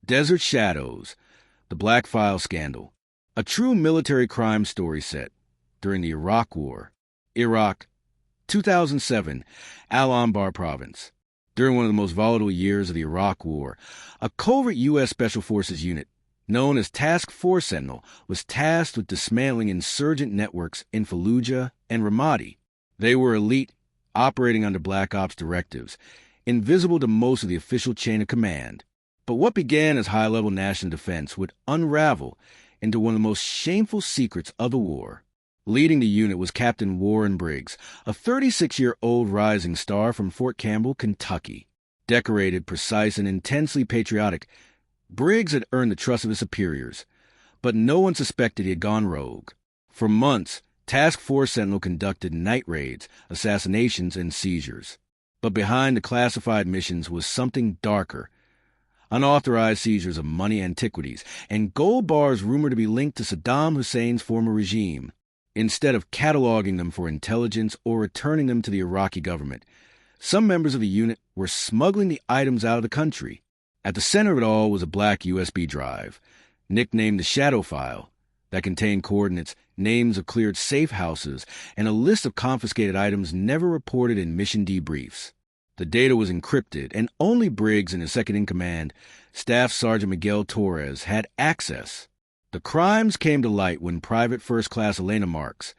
Desert Shadows, the Black File Scandal, a true military crime story set during the Iraq War. Iraq, 2007, Al-Anbar Province. During one of the most volatile years of the Iraq War, a covert U.S. Special Forces unit known as Force Sentinel was tasked with dismantling insurgent networks in Fallujah and Ramadi. They were elite, operating under Black Ops directives, invisible to most of the official chain of command. But what began as high-level national defense would unravel into one of the most shameful secrets of the war. Leading the unit was Captain Warren Briggs, a 36-year-old rising star from Fort Campbell, Kentucky. Decorated, precise, and intensely patriotic, Briggs had earned the trust of his superiors, but no one suspected he had gone rogue. For months, Task Force Sentinel conducted night raids, assassinations, and seizures. But behind the classified missions was something darker. Unauthorized seizures of money, antiquities, and gold bars rumored to be linked to Saddam Hussein's former regime. Instead of cataloging them for intelligence or returning them to the Iraqi government, some members of the unit were smuggling the items out of the country. At the center of it all was a black USB drive, nicknamed the Shadow File, that contained coordinates, names of cleared safe houses, and a list of confiscated items never reported in mission debriefs. The data was encrypted, and only Briggs and his second-in-command, Staff Sergeant Miguel Torres, had access. The crimes came to light when Private First Class Elena Marks,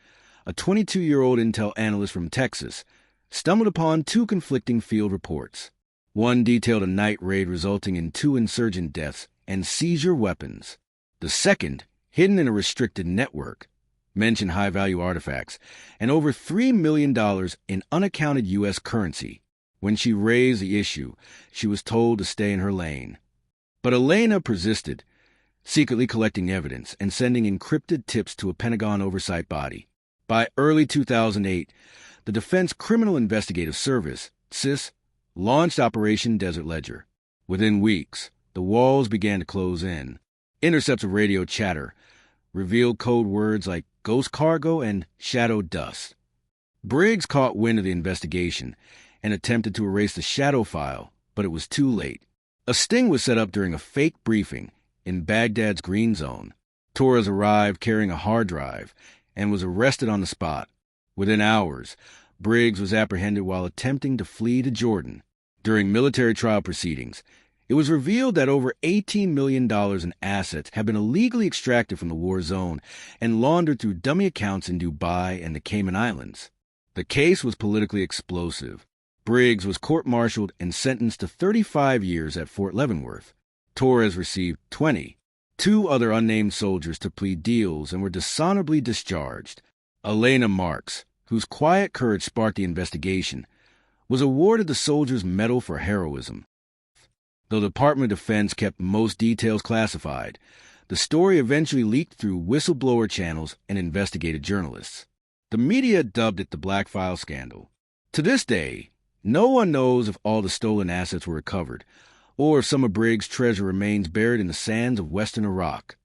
a 22-year-old intel analyst from Texas, stumbled upon two conflicting field reports. One detailed a night raid resulting in 2 insurgent deaths and seizure weapons. The second, hidden in a restricted network, mentioned high-value artifacts and over $3 million in unaccounted U.S. currency. When she raised the issue, she was told to stay in her lane. But Elena persisted, secretly collecting evidence and sending encrypted tips to a Pentagon oversight body. By early 2008, the Defense Criminal Investigative Service, CIS, launched Operation Desert Ledger. Within weeks, the walls began to close in. Intercepts of radio chatter revealed code words like ghost cargo and shadow dust. Briggs caught wind of the investigation and attempted to erase the Shadow File, but it was too late. A sting was set up during a fake briefing in Baghdad's Green Zone. Torres arrived carrying a hard drive and was arrested on the spot. Within hours, Briggs was apprehended while attempting to flee to Jordan. During military trial proceedings, it was revealed that over $18 million in assets had been illegally extracted from the war zone and laundered through dummy accounts in Dubai and the Cayman Islands. The case was politically explosive. Briggs was court-martialed and sentenced to 35 years at Fort Leavenworth. Torres received 20. 2 other unnamed soldiers to plead deals and were dishonorably discharged. Elena Marks, whose quiet courage sparked the investigation, was awarded the Soldier's Medal for Heroism. Though the Department of Defense kept most details classified, the story eventually leaked through whistleblower channels and investigative journalists. The media dubbed it the Black File Scandal. To this day, no one knows if all the stolen assets were recovered, or if some of Briggs' treasure remains buried in the sands of western Iraq.